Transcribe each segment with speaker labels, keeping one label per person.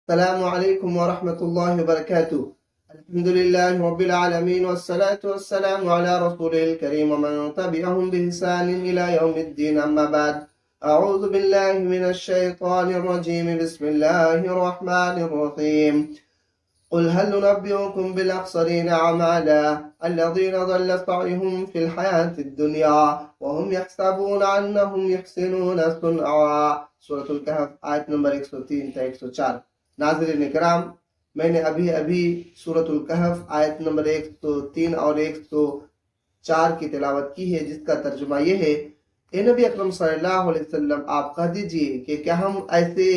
Speaker 1: السلام علیکم ورحمۃ اللہ وبرکاتہ۔ الحمد للہ رب العالمین والصلاة والسلام علی رسول الکریم ومن تبعهم بإحسان إلى يوم الدین، اما بعد۔ اعوذ باللہ من الشیطان الرجیم، بسم اللہ الرحمن الرحیم۔ قل هل ننبئكم بالأخسرين أعمالا الذين ضل سعيهم في الحياة الدنيا وهم يحسبون أنهم يحسنون صنعا۔ سورة الکہف آیت نمبر 103 تا 104۔ ناظرین کرام، میں نے ابھی سورة الکہف آیت نمبر 103 اور 104 کی تلاوت کی ہے، جس کا ترجمہ یہ ہے: اے نبی اکرم صلی اللہ علیہ وسلم، آپ کہہ دیجئے کہ کیا ہم ایسے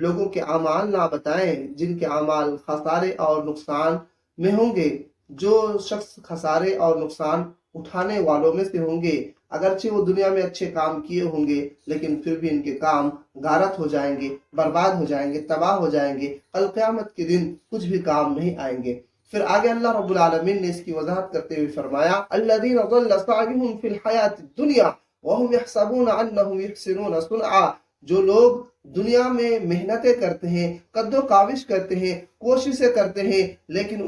Speaker 1: لوگوں کے اعمال نہ بتائیں جن کے اعمال خسارے اور نقصان میں ہوں گے؟ جو شخص خسارے اور نقصان اٹھانے والوں میں سے ہوں گے، اگرچہ وہ دنیا میں اچھے کام کیے ہوں گے، لیکن پھر بھی ان کے کام غارت ہو جائیں گے، برباد ہو جائیں گے، تباہ ہو جائیں گے، کل قیامت کے دن کچھ بھی کام نہیں آئیں گے۔ پھر آگے اللہ رب العالمین نے اس کی وضاحت کرتے ہوئے فرمایا: الذین ضل سعیہم فی الحیاۃ الدنیا وہم یحسبون انہم یحسنون صنعا۔ جو لوگ دنیا میں محنتیں کرتے ہیں، قد و کاوش کرتے ہیں، کوششیں کرتے ہیں، لیکن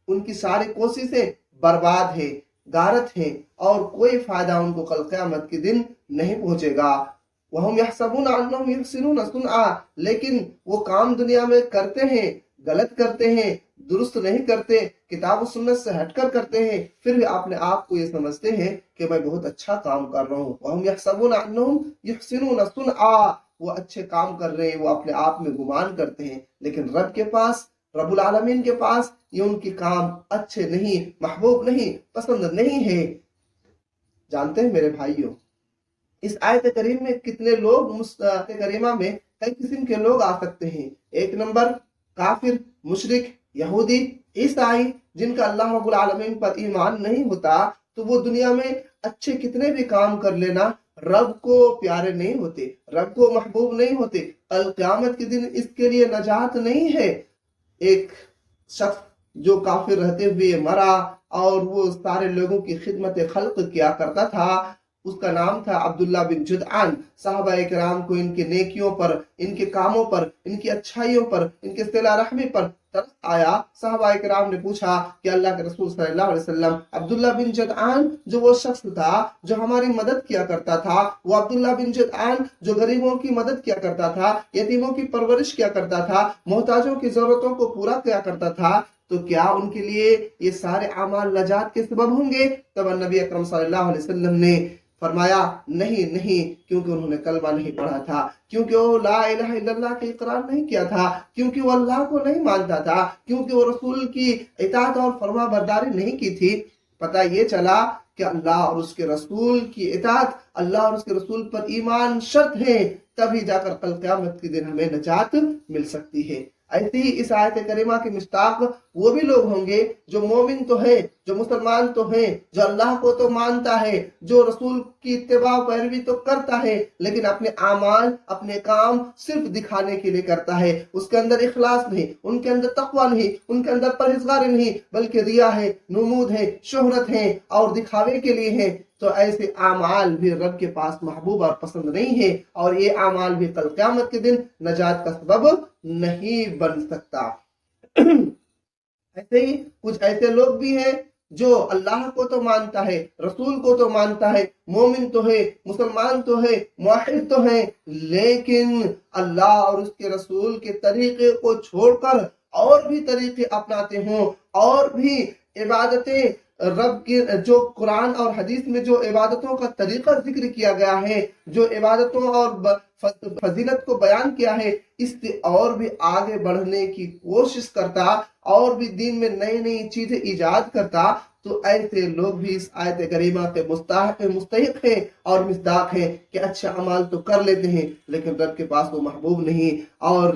Speaker 1: ان کی ساری کوششیں برباد ہیں، غارت ہیں، اور کوئی فائدہ ان کو کل قیامت کے دن نہیں پہنچے گا۔ وَهُمْ يَحْسَبُونَ أَنَّهُمْ يُحْسِنُونَ صُنْعًا، لیکن وہ کام دنیا میں کرتے ہیں، غلط کرتے ہیں، درست نہیں کرتے، کتاب و سنت سے ہٹ کر کرتے ہیں، پھر بھی اپنے آپ کو یہ سمجھتے ہیں کہ میں بہت اچھا کام کر رہا ہوں۔ وَهُمْ يَحْسَبُونَ أَنَّهُمْ يُحْسِنُونَ صُنْعًا، وہ اچھے کام کر رہے ہیں، وہ اپنے آپ میں گمان کرتے ہیں، لیکن رب کے پاس، رب العالمین کے پاس یہ ان کے کام اچھے نہیں، محبوب نہیں، پسند نہیں ہے۔ جانتے ہیں میرے بھائیوں، اس آیت کریم میں کتنے لوگ آیت کریمہ میں کئی قسم کے لوگ آ سکتے ہیں۔ ایک نمبر کافر، مشرک، یہودی، عیسائی، جن کا اللہ رب العالمین پر ایمان نہیں ہوتا، تو وہ دنیا میں اچھے کتنے بھی کام کر لینا، رب کو پیارے نہیں ہوتے، رب کو محبوب نہیں ہوتے، کل قیامت کے دن اس کے لیے نجات نہیں ہے۔ ایک شخص جو کافر رہتے ہوئے مرا اور وہ سارے لوگوں کی خدمت خلق کیا کرتا تھا، اس کا نام تھا عبداللہ بن جدعان۔ صحابہ کرام کو ان کے نیکیوں پر، ان کے کاموں پر، ان کی اچھائیوں پر، ان کے صلہ رحمی پر ترس آیا۔ صحابہ کرام نے پوچھا کہ اللہ کے رسول صلی اللہ علیہ وسلم، عبداللہ بن جدعان جو وہ شخص تھا جو ہماری مدد کیا کرتا تھا، وہ عبداللہ بن جدعان جو غریبوں کی مدد کیا کرتا تھا، یتیموں کی پرورش کیا کرتا تھا، محتاجوں کی ضرورتوں کو پورا کیا کرتا تھا، تو کیا ان کے لیے یہ سارے اعمال نجات کے سبب ہوں گے؟ تب نبی اکرم صلی اللہ علیہ وسلم نے فرمایا نہیں، کیونکہ انہوں نے کلمہ نہیں پڑھا تھا، کیونکہ وہ لا الہ الا اللہ کا اقرار نہیں کیا تھا، کیونکہ وہ اللہ کو نہیں مانتا تھا، کیونکہ وہ رسول کی اطاعت اور فرما برداری نہیں کی تھی۔ پتہ یہ چلا کہ اللہ اور اس کے رسول کی اطاعت، اللہ اور اس کے رسول پر ایمان شرط ہے، تبھی جا کر کل قیامت کے دن ہمیں نجات مل سکتی ہے۔ ایسے ہی اس آیت کریمہ کے مشتاق وہ بھی لوگ ہوں گے جو مومن تو ہے، جو مسلمان تو ہیں، جو اللہ کو تو مانتا ہے، جو رسول کی اتباع پیروی تو کرتا ہے، لیکن اپنے اعمال، اپنے کام صرف دکھانے کے لیے کرتا ہے، اس کے اندر اخلاص نہیں، ان کے اندر تقوی نہیں، ان کے اندر پرہیزگاری نہیں، بلکہ ریا ہے، نمود ہے، شہرت ہے اور دکھاوے کے لیے ہے، تو ایسے اعمال بھی رب کے پاس محبوب اور پسند نہیں ہے، اور یہ اعمال بھی کل قیامت کے دن نجات کا سبب نہیں بن سکتا۔ ایسے ہی کچھ ایسے لوگ بھی ہیں جو اللہ کو تو مانتا ہے، رسول کو تو مانتا ہے، مومن تو ہے، مسلمان تو ہے، موحد تو ہے، لیکن اللہ اور اس کے رسول کے طریقے کو چھوڑ کر اور بھی طریقے اپناتے ہوں، اور بھی عبادتیں رب کی جو قرآن اور حدیث میں جو عبادتوں کا طریقہ ذکر کیا گیا ہے، جو عبادتوں اور فضیلت کو بیان کیا ہے، اس سے اور بھی آگے بڑھنے کی کوشش کرتا، اور بھی دین میں نئی نئی چیزیں ایجاد کرتا، تو ایسے لوگ بھی اس آیت کریمہ کے مستحق ہیں اور مصداق ہیں کہ اچھے اعمال تو کر لیتے ہیں، لیکن رب کے پاس وہ محبوب نہیں۔ اور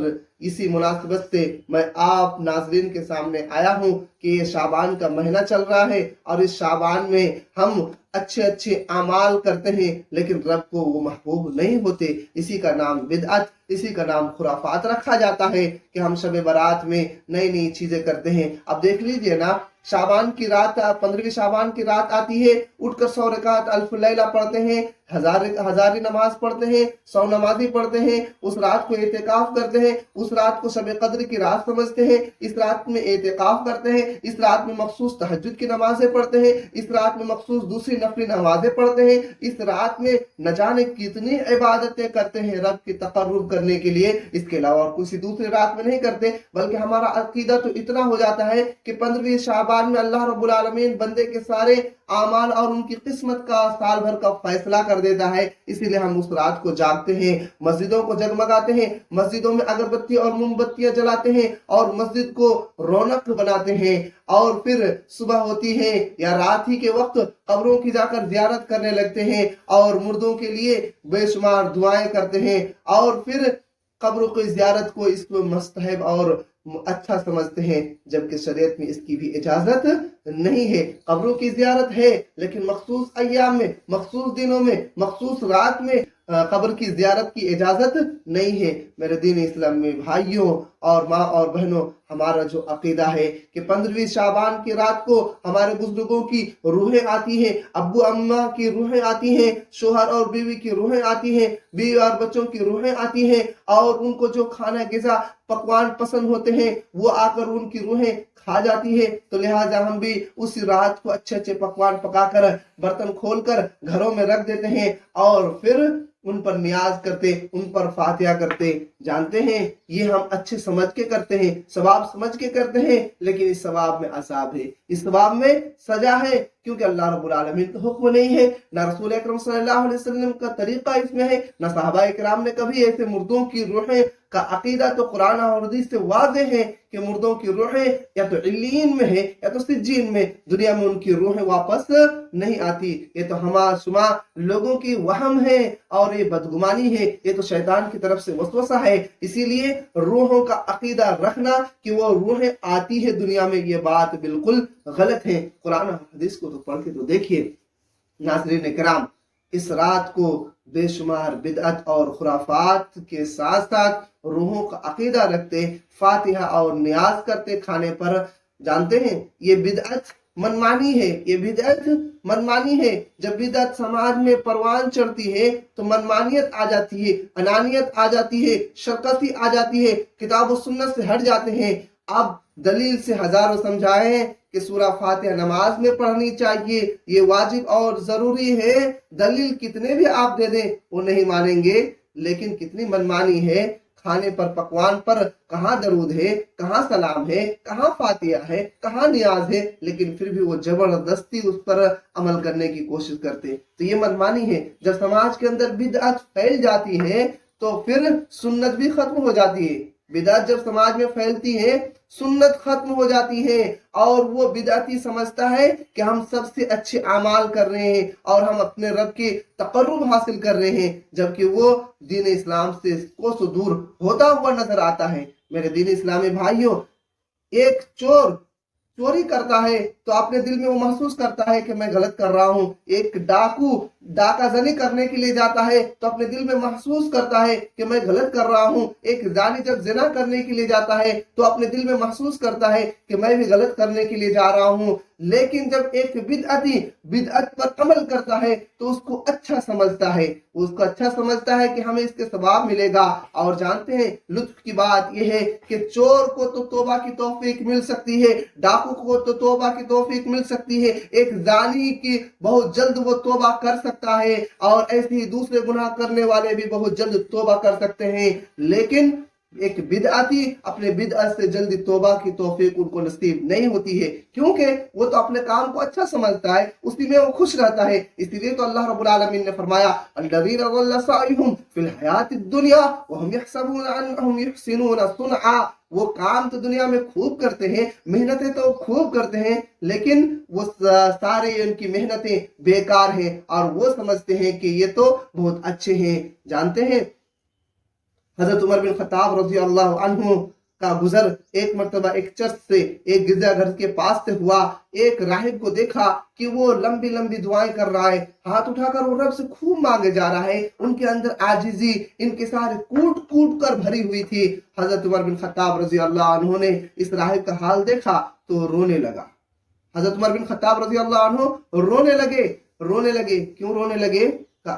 Speaker 1: اسی مناسبت سے میں آپ ناظرین کے سامنے آیا ہوں کہ یہ شعبان کا مہینہ چل رہا ہے، اور اس شعبان میں ہم اچھے اعمال کرتے ہیں، لیکن رب کو وہ محبوب نہیں ہوتے۔ اسی کا نام بدعت، اسی کا نام خرافات رکھا جاتا ہے کہ ہم شب برات میں نئی نئی چیزیں کرتے ہیں۔ اب دیکھ لیجئے نا، شعبان کی رات، 15ویں شعبان کی رات آتی ہے، اٹھ کر 100 رکعت الف لیلہ پڑھتے ہیں، हजारी नमाज पढ़ते हैं, 100 नमाजी पढ़ते हैं, उस रात को एतिकाफ करते हैं, उस रात को शब कद्र की रात समझते हैं, इस रात में एतिकाफ करते हैं, इस रात में मखसूस तहज्जुद की नमाजें पढ़ते हैं, इस रात में मखसूस दूसरी नफली नमाजें पढ़ते हैं, इस रात में न जाने कितनी इबादतें करते हैं रब की तकर्रुब करने के लिए। इसके अलावा और किसी दूसरी रात में नहीं करते, बल्कि हमारा अकीदा तो इतना हो जाता है कि 15वीं शाबान में अल्लाह रब्बुल आलमीन बंदे के सारे आमाल और उनकी किस्मत का साल भर का फैसला कर देता है। इसीलिए हम उस रात को जागते हैं, मस्जिदों को जगमगाते हैं, मस्जिदों में अगरबत्ती और मोमबत्तियां जलाते हैं और मस्जिद को रौनक बनाते हैं। और फिर सुबह होती है या रात ही के वक्त कब्रों की जाकर जियारत करने लगते हैं और मुर्दों के लिए बेशुमार दुआएं करते हैं। और फिर कब्रों की जियारत को इसको मुस्तहब और अच्छा समझते हैं, जबकि शरीयत में इसकी भी इजाजत नहीं है। कब्रों की जियारत है, लेकिन मखसूस अय्याम में, मखसूस दिनों में, मखसूस रात में कब्र की जियारत की इजाजत नहीं है। मेरे दीन इस्लाम में भाइयों और माँ और बहनों, हमारा जो अकीदा है कि 15वीं शाबान की रात को हमारे बुजुर्गों की रूहें आती हैं, अब्बू अम्मा की रूहें आती हैं, शोहर और बीवी की रूहें आती हैं, बीवी और बच्चों की रूहें आती हैं, और उनको जो खाना गिज़ा पकवान पसंद होते हैं वो आकर उनकी रूहें खा जाती है। तो लिहाजा हम भी उस रात को अच्छे अच्छे पकवान पकाकर बर्तन खोलकर घरों में रख देते हैं और फिर उन पर नियाज करते, उन पर फातिहा करते। जानते हैं ये हम अच्छे समझ के करते हैं, सवाब समझ के करते हैं, लेकिन इस सवाब में अजाब है, इस सवाब में सजा है, क्योंकि अल्लाह रब्बुल आलमीन का हुक्म नहीं है, ना रसूल अकरम सल्लल्लाहु अलैहि वसल्लम का तरीका इसमें है, ना सहाबा इकराम ने कभी ऐसे मुर्दों की रूहें का अकीदा तो कुरान और हदीस से वाज़ेह है कि मुर्दों की रूहें या तो इल्लीन में है या तो सिज्जीन में, दुनिया में उनकी रूहें वापस नहीं आती। ये तो हमा शुमा लोगों की वहम है और ये बदगुमानी है, ये तो शैतान की तरफ से वसवसा है। इसीलिए रूहों का अकीदा रखना कि वो रूहें आती है दुनिया में, ये बात बिल्कुल गलत है। कुरान और हदीस को तो पढ़ के तो देखिए। नाज़रीन किराम, इस रात को बेशुमार बिदअत और खुराफात के साथ साथ रूहों का अकीदा रखते, फातिहा और नियाज करते खाने पर। जानते हैं ये बिदअत मनमानी है, ये बिदअत मनमानी है। जब बिदअत समाज में परवान चढ़ती है तो मनमानियत आ जाती है, अनानियत आ जाती है, शरकती आ जाती है, किताब और सुन्नत से हट जाते हैं। अब दलील से हजारों समझाए कि सूरा फातिहा नमाज में पढ़नी चाहिए, ये वाजिब और जरूरी है, दलील कितने भी आप दे दें वो नहीं मानेंगे। लेकिन कितनी मनमानी है, खाने पर पकवान पर कहाँ दरूद है, कहाँ सलाम है, कहाँ फातिहा है, कहाँ नियाज है, लेकिन फिर भी वो जबरदस्ती उस पर अमल करने की कोशिश करते। तो ये मनमानी है। जब समाज के अंदर बिदअत फैल जाती है तो फिर सुन्नत भी खत्म हो जाती है। बिदअत जब समाज में फैलती है सुन्नत खत्म हो जाती है और वो बिदअती समझता है कि हम सबसे अच्छे अमाल कर रहे हैं और हम अपने रब की तकर्रुब हासिल कर रहे हैं, जबकि वो दीन इस्लाम से कोसों दूर होता हुआ नजर आता है। मेरे दीन इस्लामी भाइयों, एक चोर चोरी करता है तो अपने दिल में वो महसूस करता है कि मैं गलत कर रहा हूँ। एक डाकू डाकाजनी करने के लिए जाता है तो अपने दिल में महसूस करता है कि मैं गलत कर रहा हूँ। एक जानी जब जिना करने के लिए जाता है तो अपने दिल में महसूस करता है कि मैं भी गलत करने के लिए जा रहा हूँ। लेकिन जब एक बिदअती बिदअत पर अमल करता है तो उसको अच्छा समझता है, उसको अच्छा समझता है कि हमें इसके सवाब मिलेगा। और जानते हैं लुत्फ की बात यह है कि चोर को तो तौबा की तौफीक मिल सकती है, डाकू को तो तौबा की तौफीक मिल सकती है, एक जानी की बहुत जल्द वो तौबा कर सकता है, और ऐसे ही दूसरे गुनाह करने वाले भी बहुत जल्द तौबा कर सकते हैं। लेकिन एक बिदअती अपने बिदअत से जल्दी तौबा की तौफीक उनको नसीब नहीं होती है, क्योंकि वो तो अपने काम को अच्छा समझता है, उसी में वो खुश रहता है। इसीलिए तो अल्लाह रब्बुल आलमीन ने फरमाया अल्लज़ीना ज़ल्ला सअयुहुम फिल हयातिद दुनिया व हुम यहसबूना अन्नहुम युहसिनूना सुनआ। वो काम तो दुनिया में खूब करते हैं, मेहनतें तो खूब करते हैं, लेकिन वो सारे उनकी मेहनतें बेकार हैं और वो समझते हैं कि ये तो बहुत अच्छे हैं। जानते हैं हजरत उमर बिन खत्ताब रज़ी अल्लाह अन्हु का गुजर एक मर्तबा एक चर्च से एक गिरजाघर के पास से हुआ। एक राहिब को देखा कि वो लंबी लंबी दुआएं कर रहा है, हाथ उठाकर वो रब से खूब मांगे जा रहा है, उनके अंदर आजिजी इनके सारे कूट कूट कर भरी हुई थी। हजरत उमर बिन खत्ताब रज़ी अल्लाह अन्हु ने इस राहिब का हाल देखा तो रोने लगा। हजरत उमर बिन खत्ताब रज़ी अल्लाह अन्हु रोने लगे। क्यों रोने लगे? کہ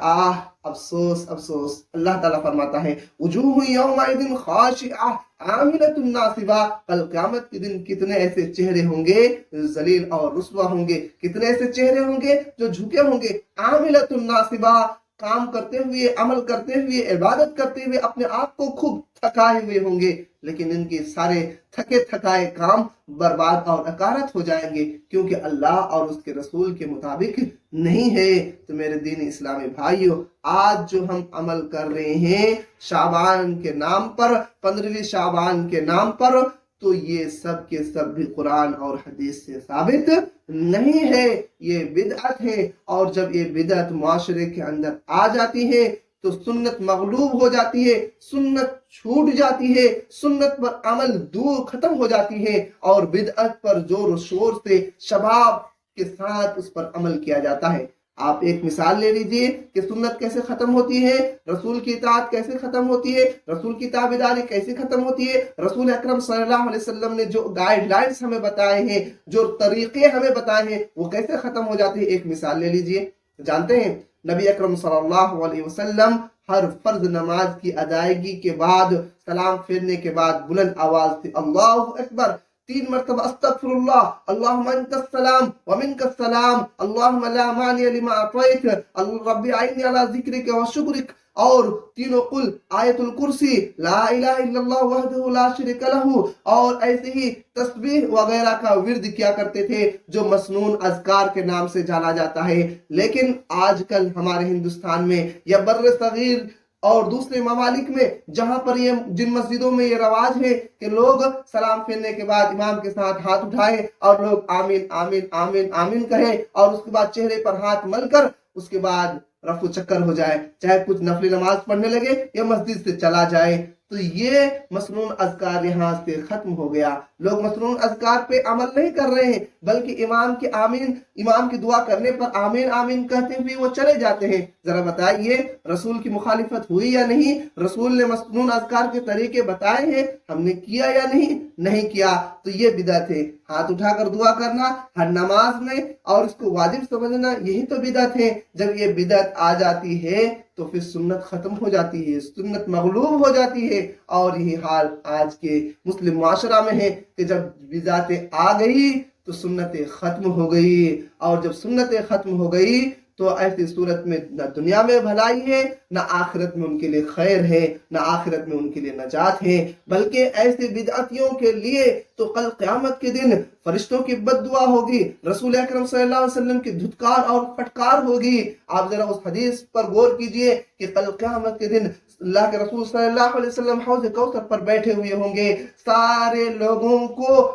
Speaker 1: افسوس افسوس۔ اللہ تعالیٰ فرماتا ہے وجوہ یومئذ خاشعہ عاملۃ ناصبہ، کل قیامت کے دن کتنے ایسے چہرے ہوں گے ذلیل اور رسوا ہوں گے، کتنے ایسے چہرے ہوں گے جو جھکے ہوں گے، عاملۃ ناصبہ، کام کرتے ہوئے، عمل کرتے ہوئے، عبادت کرتے ہوئے اپنے آپ کو خوب تھکائے ہوئے ہوں گے، لیکن ان کے سارے تھکے تھکائے کام برباد اور اکارت ہو جائیں گے، کیونکہ اللہ اور اس کے رسول کے مطابق نہیں ہے۔ تو میرے دین اسلامی بھائیوں، آج جو ہم عمل کر رہے ہیں شعبان کے نام پر، 15ویں شعبان کے نام پر، تو یہ سب کے سب بھی قرآن اور حدیث سے ثابت نہیں ہے، یہ بدعت ہے۔ اور جب یہ بدعت معاشرے کے اندر آ جاتی ہے تو سنت مغلوب ہو جاتی ہے، سنت چھوٹ جاتی ہے، سنت پر عمل دور ختم ہو جاتی ہے، اور بدعت پر زور و شور سے شباب کے ساتھ اس پر عمل کیا جاتا ہے۔ آپ ایک مثال لے لیجئے کہ سنت کیسے ختم ہوتی ہے، رسول کی اطاعت کیسے ختم ہوتی ہے، رسول کی تابعداری کیسے ختم ہوتی ہے، رسول اکرم صلی اللہ علیہ وسلم نے جو گائیڈ لائنز ہمیں بتائے ہیں، جو طریقے ہمیں بتائے ہیں، وہ کیسے ختم ہو جاتے ہیں۔ ایک مثال لے لیجئے، جانتے ہیں نبی اکرم صلی اللہ علیہ وسلم ہر فرض نماز کی ادائیگی کے بعد، سلام پھیرنے کے بعد بلند آواز سے اللہ اکبر 3 مرتبہ استغفر اللہ، اللہم انت السلام ومنک السلام، اللہم لا مانع لما اعطیت، رب اعنی علی ذکرک و شکرک، اور تینوں قل آیت الکرسی، لا الہ الا اللہ وحدہ لا شریک لہ، اور ایسے ہی تسبیح وغیرہ کا ورد کیا کرتے تھے جو مسنون اذکار کے نام سے جانا جاتا ہے۔ لیکن آج کل ہمارے ہندوستان میں یا بر صغیر اور دوسرے ممالک میں جہاں پر جن مسجدوں میں یہ رواج ہے کہ لوگ سلام پھیرنے کے بعد امام کے ساتھ ہاتھ اٹھائیں اور لوگ آمین آمین آمین آمین کہیں، اور اس کے بعد چہرے پر ہاتھ مل کر اس کے بعد رفع چکر ہو جائے، چاہے کچھ نفلی نماز پڑھنے لگے یا مسجد سے چلا جائے، تو یہ مسنون اذکار یہاں سے ختم ہو گیا۔ لوگ مسنون اذکار پہ عمل نہیں کر رہے ہیں، بلکہ امام کی دعا کرنے پر آمین آمین کہتے ہوئے وہ چلے جاتے ہیں۔ ذرا بتائیے رسول کی مخالفت ہوئی یا نہیں؟ رسول نے مسنون اذکار کے طریقے بتائے ہیں، ہم نے کیا یا نہیں کیا؟ تو یہ بدعت ہے، ہاتھ اٹھا کر دعا کرنا ہر نماز میں اور اس کو واجب سمجھنا، یہی تو بدعت ہے۔ جب یہ بدعت آ جاتی ہے تو پھر سنت ختم ہو جاتی ہے، سنت مغلوب ہو جاتی ہے، اور یہی حال آج کے مسلم معاشرہ میں ہے کہ جب بدعتیں آ گئی تو سنتیں ختم ہو گئی، اور جب سنتیں ختم ہو گئی تو ایسی صورت میں نہ دنیا میں بھلائی ہے، نہ آخرت میں ان کے لیے خیر ہے، نہ آخرت میں ان کے لیے نجات ہے، بلکہ ایسے بدعتیوں کے لیے تو کل قیامت کے دن فرشتوں کی بد دعا ہوگی، رسول اکرم صلی اللہ علیہ وسلم کی دھتکار اور پھٹکار ہوگی۔ آپ ذرا اس حدیث پر غور کیجئے کہ کل قیامت کے دن اللہ کے رسول صلی اللہ علیہ وسلم حوض کوثر پر بیٹھے ہوئے ہوں گے، سارے لوگوں کو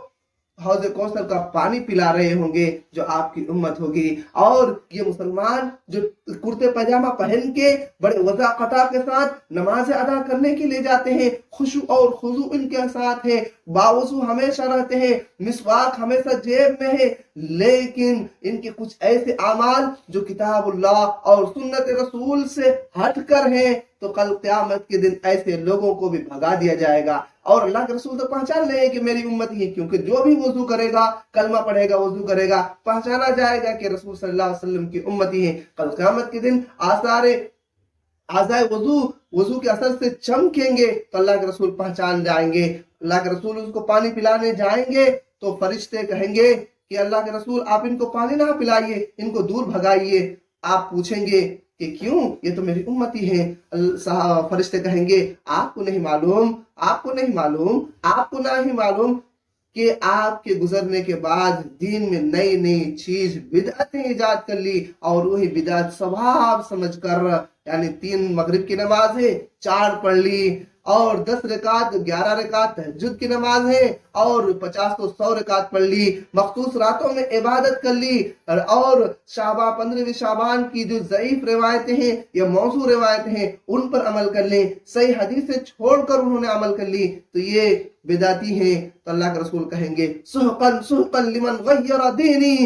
Speaker 1: حوض کوثر کا پانی پلا رہے ہوں گے جو آپ کی امت ہوگی، اور یہ مسلمان جو کرتے پاجامہ پہن کے بڑے وضاقت کے ساتھ نماز ادا کرنے کے لیے جاتے ہیں، خشوع اور خضوع ان کے ساتھ ہے، باوضو ہمیشہ رہتے ہیں، مسواک ہمیشہ جیب میں ہے، لیکن ان کے کچھ ایسے اعمال جو کتاب اللہ اور سنت رسول سے ہٹ کر ہیں، تو کل قیامت کے دن ایسے لوگوں کو بھی بھگا دیا جائے گا۔ اور اللہ کے رسول تو پہچان لیں کہ میری امت ہی ہے، کیونکہ جو بھی وضو کرے گا، کلمہ پڑھے گا، وضو کرے گا، پہچانا جائے گا کہ رسول صلی اللہ علیہ وسلم کی امت ہی ہے۔ کل قیامت کے دن اعضائے وضو کے اثر سے چمکیں گے تو اللہ کے رسول پہچان جائیں گے۔ اللہ کے رسول اس کو پانی پلانے جائیں گے تو فرشتے کہیں گے کہ اللہ کے رسول آپ ان کو پانی نہ پلائیے، ان کو دور بھگائیے۔ آپ پوچھیں گے کہ کیوں؟ یہ تو میری امتی ہے۔ فرشتے کہیں گے آپ کو نہیں معلوم، آپ کو نہیں معلوم کہ آپ کے گزرنے کے بعد دین میں نئی نئی چیز بدعتیں ایجاد کر لی، اور وہی بدعت ثواب سمجھ کر، یعنی 3 مغرب کی نماز ہے 4 پڑھ لی، اور 10 رکعت 11 رکعت تہجد کی نماز ہے، اور 50 تو 100 رکعت پڑھ لی، مخصوص راتوں میں عبادت کر لی، اور 15ویں شعبان کی جو ضعیف روایتیں ہیں یا موضوع روایتیں ہیں ان پر عمل کر لیں، صحیح حدیثیں چھوڑ کر انہوں نے عمل کر لی، تو یہ بدعتی ہیں۔ تو اللہ کے رسول کہیں گے سحقاً سحقاً لمن غیر دینی،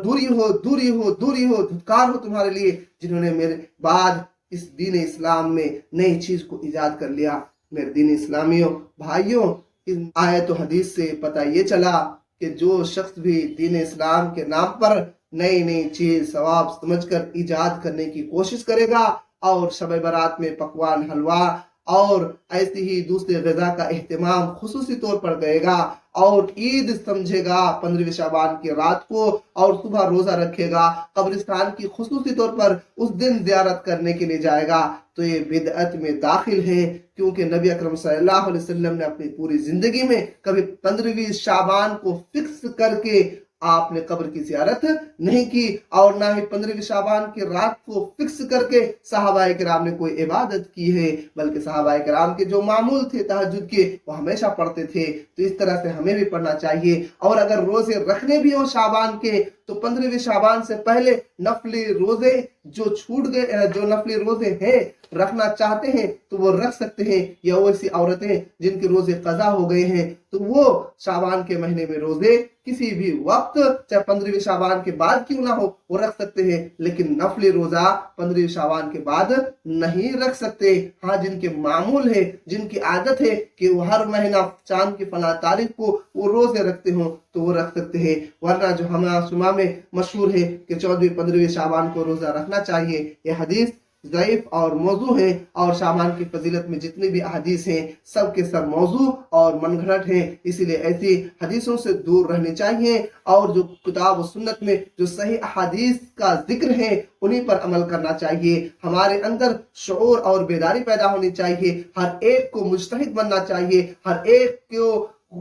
Speaker 1: دوری ہو دھتکار ہو تمہارے لیے جنہوں نے میرے بعد اس دین اسلام میں نئی چیز کو ایجاد کر لیا۔ میرے دین اسلامیوں بھائیوں، اس آیت و حدیث سے پتہ یہ چلا کہ جو شخص بھی دین اسلام کے نام پر नई नई चीज सवाब समझकर ईजाद करने की कोशिश करेगा और शब बारात में पकवान हलवा और ऐसे ही दूसरे ग़िज़ा का एहतमाम खुसूसी तौर पर करेगा और ईद समझेगा 15वीं शाबान की रात को और सुबह रोजा रखेगा, कब्रिस्तान की खुसूसी तौर पर उस दिन ज़ियारत करने के लिए जाएगा, तो ये बिदअत में दाखिल है। क्योंकि नबी अकरम सल्लल्लाहु अलैहि वसल्लम ने अपनी पूरी जिंदगी में कभी 15वीं शाबान को फिक्स करके आपने कब्र की ज़ियारत नहीं की और ना ही 15वीं शाबान की रात को फिक्स करके सहाबाए किराम ने कोई इबादत की है, बल्कि सहाबाए किराम के जो मामूल थे तहज्जुद के वो हमेशा पढ़ते थे। तो इस तरह से हमें भी पढ़ना चाहिए। और अगर रोजे रखने भी हो शाबान के तो 15वीं शाबान से पहले नफली रोजे जो छूट गए, जो नफली रोजे हैं रखना चाहते हैं तो वो रख सकते हैं, या वो ऐसी औरतें जिनके रोजे कज़ा हो गए हैं तो वो शाबान के महीने में रोजे किसी भी वक्त चाहे 15वीं शाबान के बाद क्यों ना हो वो रख सकते हैं, लेकिन नफली रोजा 15वीं शाबान के बाद नहीं रख सकते। हाँ, जिनके मामूल है, जिनकी आदत है कि वो हर महीना चांद की फला तारीख को वो रोजे रखते हो तो वो रख सकते हैं, वरना जो हमारा सुमा में मशहूर है कि 14वीं 15वीं शाबान को रोजा रखना चाहिए, ये हदीस ज़ईफ और मौजू है। और शाबान की फजीलत में जितनी भी हदीस हैं सब के सब मौजू और मनगढ़ंत हैं, इसीलिए ऐसी हदीसों से दूर रहनी चाहिए और जो किताब और सुन्नत में जो सही हदीस का जिक्र है उन्हीं पर अमल करना चाहिए। हमारे अंदर शऊर और बेदारी पैदा होनी चाहिए, हर एक को मुजतहिद बनना चाहिए, हर एक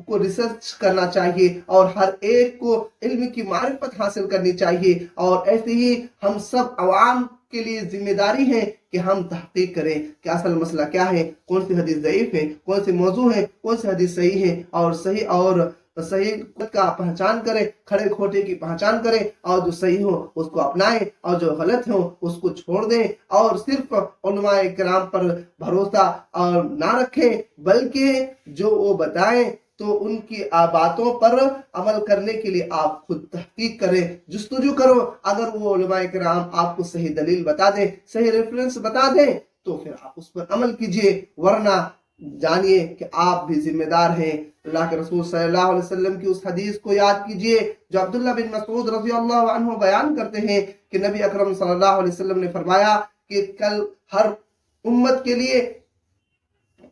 Speaker 1: को रिसर्च करना चाहिए और हर एक को इल्म की मारिफत हासिल करनी चाहिए। और ऐसे ही हम सब अवाम के लिए जिम्मेदारी है कि हम तहकीक करें कि असल मसला क्या है, कौन सी हदीस ज़ईफ है, कौन सी मौजू है, कौन सी हदीस सही है, और सही का पहचान करें, खड़े खोटे की पहचान करें और जो सही हो उसको अपनाएं और जो गलत हो उसको छोड़ दें। और सिर्फ उलमाए किराम पर भरोसा और ना रखें, बल्कि जो वो बताएं तो उनकी बातों पर अमल करने के लिए आप खुद तहकीक करें, जुस्तजू करो। अगर वो उलमाए किराम आपको सही दलील बता दें, सही रेफरेंस बता दें तो फिर आप उस पर अमल कीजिए, वरना जानिए कि आप भी जिम्मेदार हैं। अल्लाह के रसूल सल्लल्लाहु अलैहि वसल्लम की उस हदीस को याद कीजिए जो अब्दुल्ला बिन मसऊद रज़ियल्लाहु अन्हु बयान करते हैं कि नबी अकरम सल्लल्लाहु अलैहि वसल्लम ने फरमाया कि कल हर उम्मत के लिए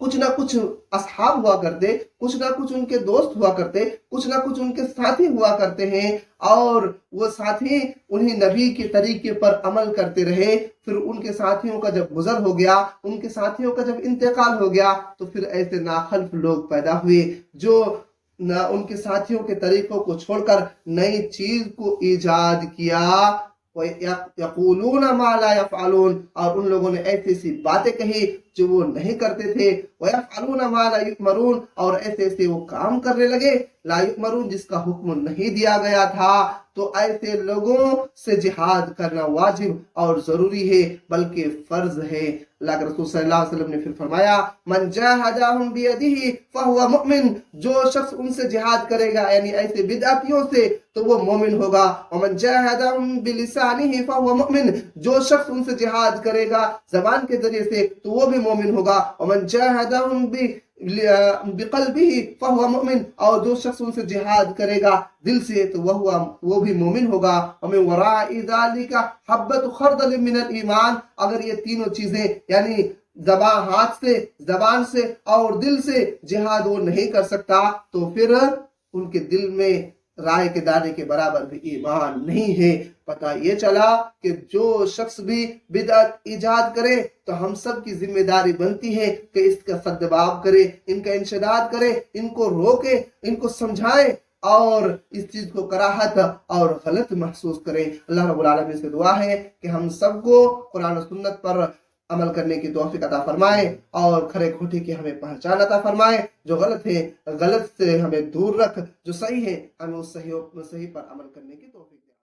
Speaker 1: कुछ ना कुछ असहाब हुआ करते, कुछ ना कुछ उनके दोस्त हुआ करते, कुछ ना कुछ उनके साथी हुआ करते हैं और वो साथी उन्हीं नबी के तरीके पर अमल करते रहे। फिर उनके साथियों का जब गुजर हो गया, उनके साथियों का जब इंतकाल हो गया तो फिर ऐसे नाखल्फ लोग पैदा हुए जो न उनके साथियों के तरीकों को छोड़कर नई चीज को ईजाद किया, यक़ूलून मा ला यफ़अलून, और उन लोगों ने ऐसी ऐसी बातें कही जो वो नहीं करते थे, वयफ़अलून मा ला युअमरून, और ऐसे ऐसे वो काम करने लगे ला युअमरून जिसका हुक्म नहीं दिया गया था। तो ऐसे लोगों से जिहाद करना वाजिब और जरूरी है, बल्कि फर्ज है। अल्लाह के रसूल सल्लल्लाहु अलैहि वसल्लम ने फिर फरमाया मन जाहदहुम बियदिही फहुवा मुमिन, जो शख्स उनसे जिहाद करेगा यानी ऐसे बिदअतियों से तो वो मोमिन होगा। वमन जाहदहुम बिलिसानिही फहुवा मुमिन, जो शख्स उनसे जिहाद करेगा जबान के जरिए से तो वो भी मोमिन होगा। वमन जाहदहुम बिक़ल्बिही फहुवा मुमिन, और जो शख्स उनसे जिहाद करेगा दिल से तो वो भी मोमिन होगा। वमिन वराइ ज़ालिका हब्बतु खर्दल मिनल ईमान, अगर ये तीनों चीजें यानी जबान से और दिल से जिहाद वो नहीं कर सकता तो फिर उनके दिल में राय के दाने के बराबर भी ईमान नहीं है। पता ये चला कि जो शख्स भी बिदअत ईजाद करे तो हम सब की जिम्मेदारी बनती है कि इसका सद्दबाब करे, इनका इंशदाद करे, इनको रोके, इनको समझाए और इस चीज को कराहत और गलत महसूस करें। अल्लाह रब्बुल आलमीन से दुआ है कि हम सबको कुरान और सुन्नत पर अमल करने की तौफीक अता फरमाए और खरे खोटे की हमें पहचान अता फरमाए। जो गलत है गलत से हमें दूर रख, जो सही है हमें उस सही पर अमल करने की तौफीक